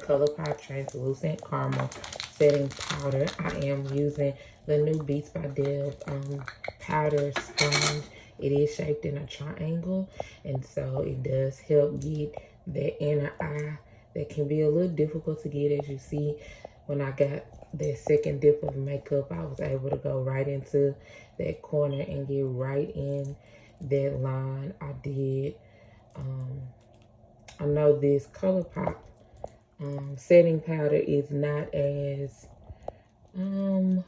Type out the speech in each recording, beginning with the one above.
ColourPop Translucent Caramel Setting Powder. I am using the new BeatsbyDeb powder sponge. It is shaped in a triangle, and so it does help get that inner eye that can be a little difficult to get. As you see, when I got that second dip of makeup, I was able to go right into that corner and get right in that line. I did. I know this ColourPop setting powder is not as, I don't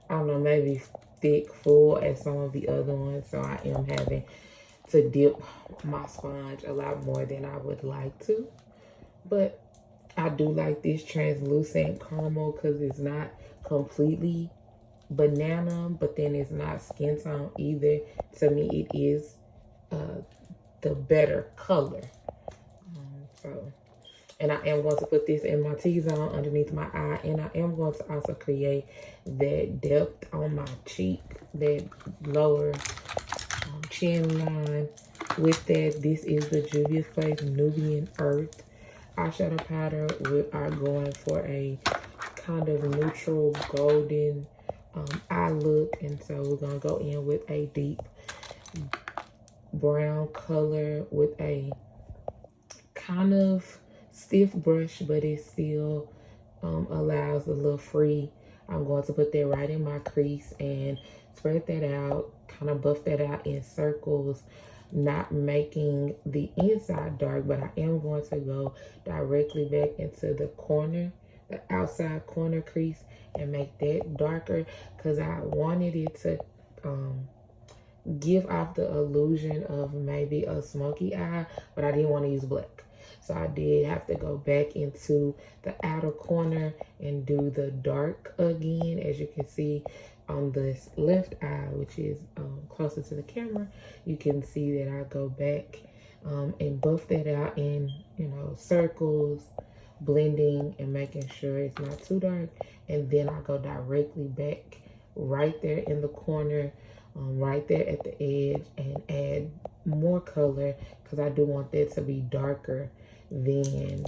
know, maybe thick, full as some of the other ones. So I am having to dip my sponge a lot more than I would like to. But I do like this translucent caramel because it's not completely banana, but then it's not skin tone either. To me, it is the better color. And I am going to put this in my T-zone underneath my eye, and I am going to also create that depth on my cheek, that lower chin line. With that, this is the Juvia's Place Nubian Earth eyeshadow powder. We are going for a kind of neutral golden eye look, and so we're going to go in with a deep brown color with a kind of stiff brush, but it still allows a little free. I'm going to put that right in my crease and spread that out, kind of buff that out in circles, not making the inside dark, but I am going to go directly back into the corner, the outside corner crease, and make that darker because I wanted it to give off the illusion of maybe a smoky eye, but I didn't want to use black. So I did have to go back into the outer corner and do the dark again. As you can see on this left eye, which is closer to the camera, you can see that I go back and buff that out in, you know, circles, blending and making sure it's not too dark. And then I go directly back right there in the corner, right there at the edge, and add more color because I do want that to be darker than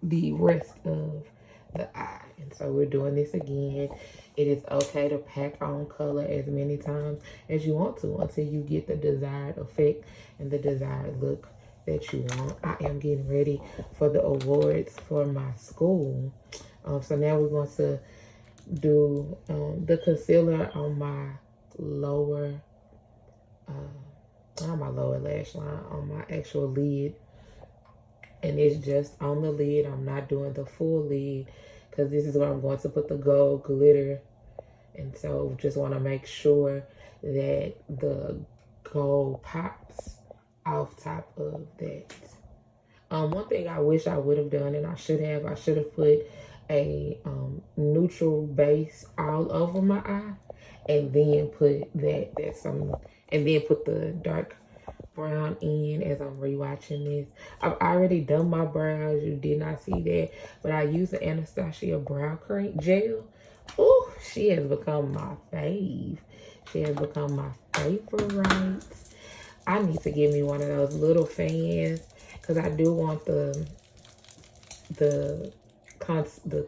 the rest of the eye. And so we're doing this again. It is okay to pack on color as many times as you want to until you get the desired effect and the desired look that you want. I am getting ready for the awards for my school. So now we're going to do the concealer on my lower, not my lower lash line, on my actual lid. And it's just on the lid. I'm not doing the full lid because this is where I'm going to put the gold glitter. And so just want to make sure that the gold pops off top of that. One thing I wish I would have done, and I should have put a neutral base all over my eye, and then put and then put the dark brown in as I'm rewatching this. I've already done my brows. You did not see that, but I use the Anastasia brow cream gel. Oh, she has become my fave. She has become my favorite. I need to get me one of those little fans because I do want the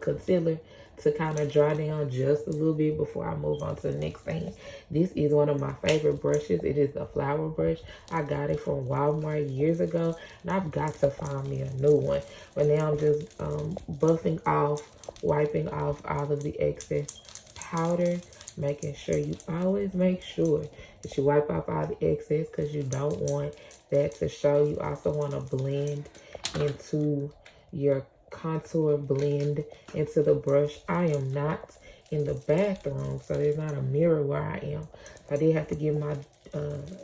concealer to kind of dry down just a little bit before I move on to the next thing. This is one of my favorite brushes. It is the flower brush. I got it from Walmart years ago, and I've got to find me a new one. But now I'm just buffing off, wiping off all of the excess powder, making sure you always make sure that you wipe off all the excess because you don't want that to show. You also want to blend into your contour, blend into the brush. I am not in the bathroom, so there's not a mirror where I am. So I did have to get my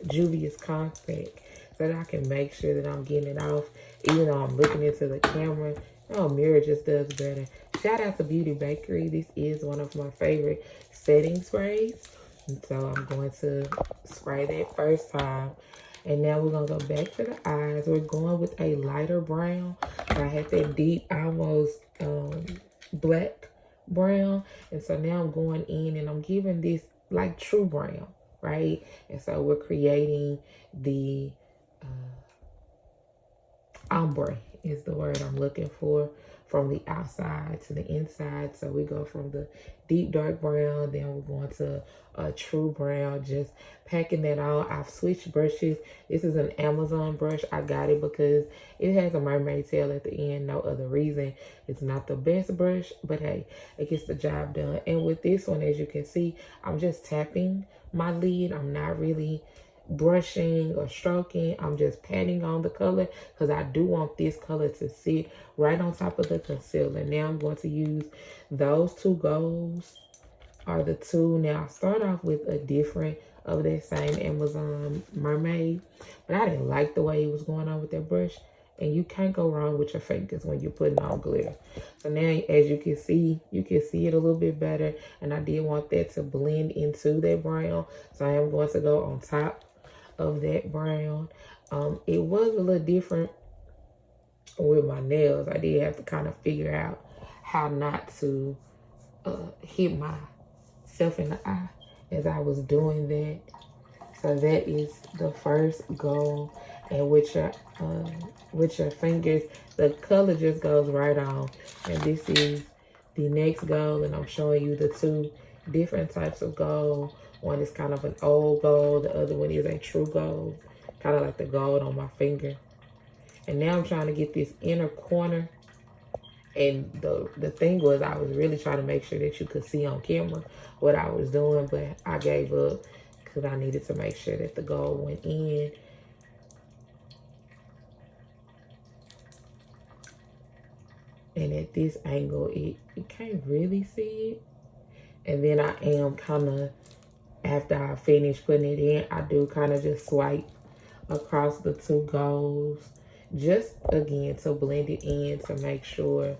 Juvia's compact so that I can make sure that I'm getting it off, even though I'm looking into the camera. Oh, mirror just does better. Shout out to Beauty Bakery. This is one of my favorite setting sprays. And so I'm going to spray that first time. And now we're going to go back to the eyes. We're going with a lighter brown. So I had that deep, almost black brown. And so now I'm going in and I'm giving this like true brown, right? And so we're creating the ombre is the word I'm looking for from the outside to the inside. So we go from the deep dark brown, then we're going to a true brown, just packing that on. I've switched brushes. This is an Amazon brush. I got it because it has a mermaid tail at the end. No other reason. It's not the best brush, but hey, it gets the job done. And with this one, as you can see, I'm just tapping my lid. I'm not really brushing or stroking. I'm just patting on the color because I do want this color to sit right on top of the concealer. Now I'm going to use those two golds are the two. Now I start off with a different of that same Amazon mermaid, but I didn't like the way it was going on with that brush. And you can't go wrong with your fingers when you're putting on glitter. So now, as you can see it a little bit better. And I did want that to blend into that brown. So I am going to go on top of that brown. It was a little different with my nails. I did have to kind of figure out how not to hit myself in the eye as I was doing that. So that is the first goal. And with your fingers, the color just goes right on. And this is the next gold, and I'm showing you the two different types of gold. One is kind of an old gold, the other one is a true gold, kind of like the gold on my finger. And now I'm trying to get this inner corner. And the thing was, I was really trying to make sure that you could see on camera what I was doing, but I gave up because I needed to make sure that the gold went in. And at this angle, you can't really see it. And then I am kind of, after I finish putting it in, I do kind of just swipe across the two golds. Just, again, to blend it in to make sure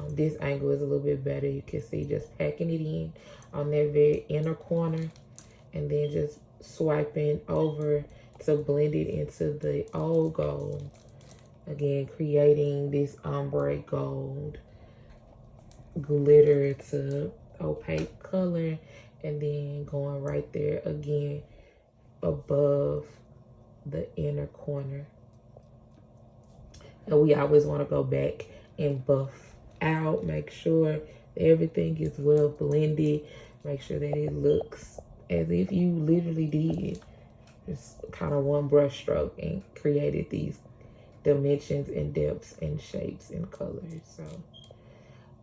this angle is a little bit better. You can see just packing it in on that very inner corner. And then just swiping over to blend it into the old gold. Again, creating this ombre gold glitter to opaque color, and then going right there again above the inner corner. And we always want to go back and buff out, make sure everything is well blended, make sure that it looks as if you literally did just kind of one brush stroke and created these dimensions and depths and shapes and colors. So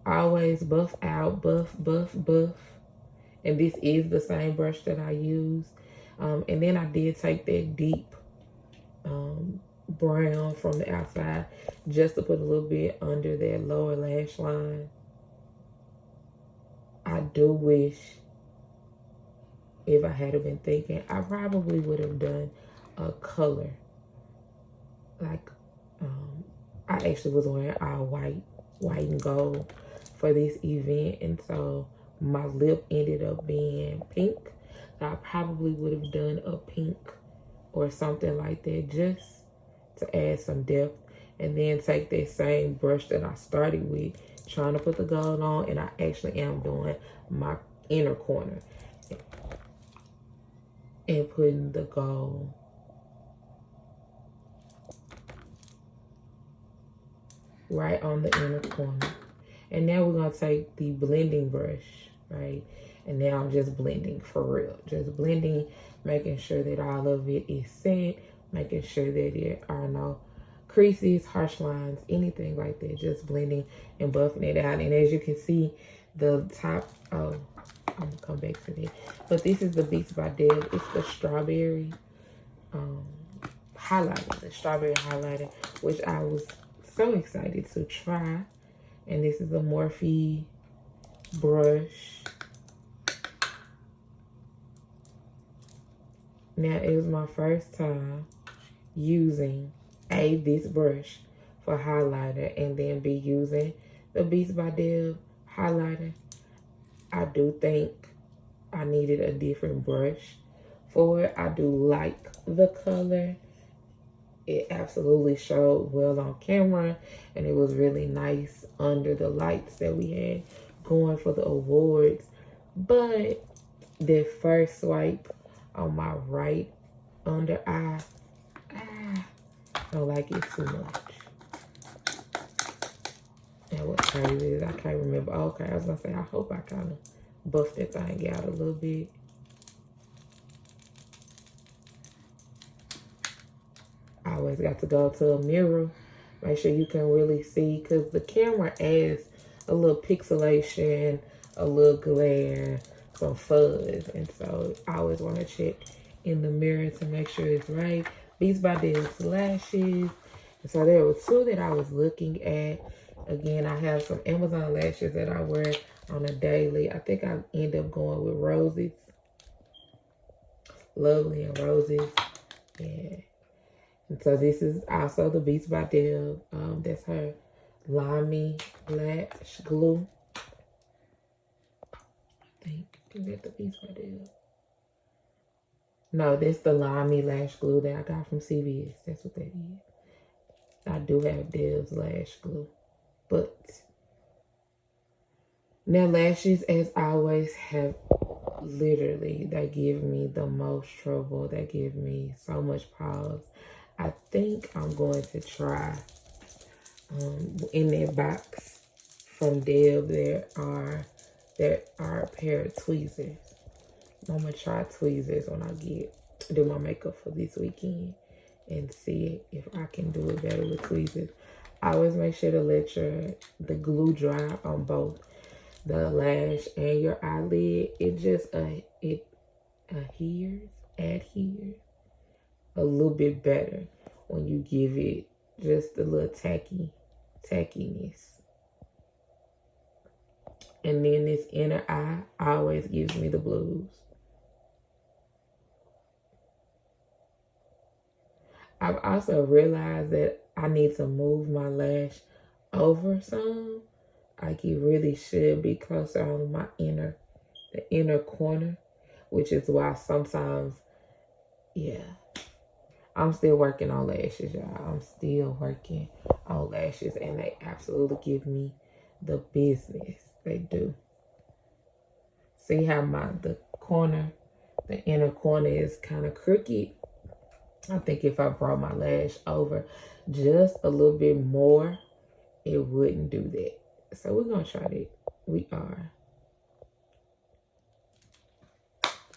always buff out, buff. And this is the same brush that I use. And then I did take that deep brown from the outside just to put a little bit under that lower lash line. I do wish, if I had been thinking, I probably would have done a color. Like, I actually was wearing all white and gold for this event, and so my lip ended up being pink. So I probably would have done a pink or something like that just to add some depth, and then take that same brush that I started with, trying to put the gold on, and I actually am doing my inner corner and putting the gold right on the inner corner. And now we're gonna take the blending brush, right? And now I'm just blending for real. Just blending, making sure that all of it is set, making sure that there are no creases, harsh lines, anything like that. Just blending and buffing it out. And as you can see, the top, oh, I'm gonna come back to that. But this is the Beats by Deb. It's the strawberry highlighter, the strawberry highlighter, which I was so excited to try. And this is a Morphe brush. Now, it was my first time using this brush for highlighter, and then be using the Beats by Deb highlighter. I do think I needed a different brush for it. I do like the color. It absolutely showed well on camera, and it was really nice under the lights that we had going for the awards. But the first swipe on my right under eye, I don't like it too much. And what crazy is I can't remember. Okay, I was gonna say I hope I kind of buffed that thing out a little bit. I always got to go to a mirror. Make sure you can really see, because the camera adds a little pixelation, a little glare, some fuzz. And so I always want to check in the mirror to make sure it's right. BeatsbyDeb's lashes. And so there were two that I was looking at. Again, I have some Amazon lashes that I wear on a daily. I think I end up going with Roses. Lovely and Roses. Yeah. And so this is also the BeatsbyDeb. That's her Limey Lash Glue. I think. Is that the BeatsbyDeb? No, this is the Limey Lash Glue that I got from CVS. That's what that is. I do have Deb's Lash Glue. But now lashes, as always, have literally, they give me the most trouble. They give me so much pause. I think I'm going to try in that box from Deb. There are a pair of tweezers. I'm gonna try tweezers when I do my makeup for this weekend and see if I can do it better with tweezers. I always make sure to let the glue dry on both the lash and your eyelid. It just adheres a little bit better when you give it just a little tackiness. And then this inner eye always gives me the blues. I've also realized that I need to move my lash over some. Like it really should be closer on the inner corner, which is why sometimes, yeah. I'm still working on lashes, y'all. I'm still working on lashes, and they absolutely give me the business. They do. See how the inner corner is kind of crooked? I think if I brought my lash over just a little bit more, it wouldn't do that. So we're going to try that. We are.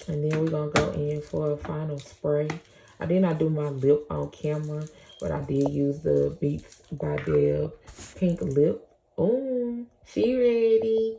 And then we're going to go in for a final spray. I did not do my lip on camera, but I did use the BeatsbyDeb pink lip. Oh, she ready.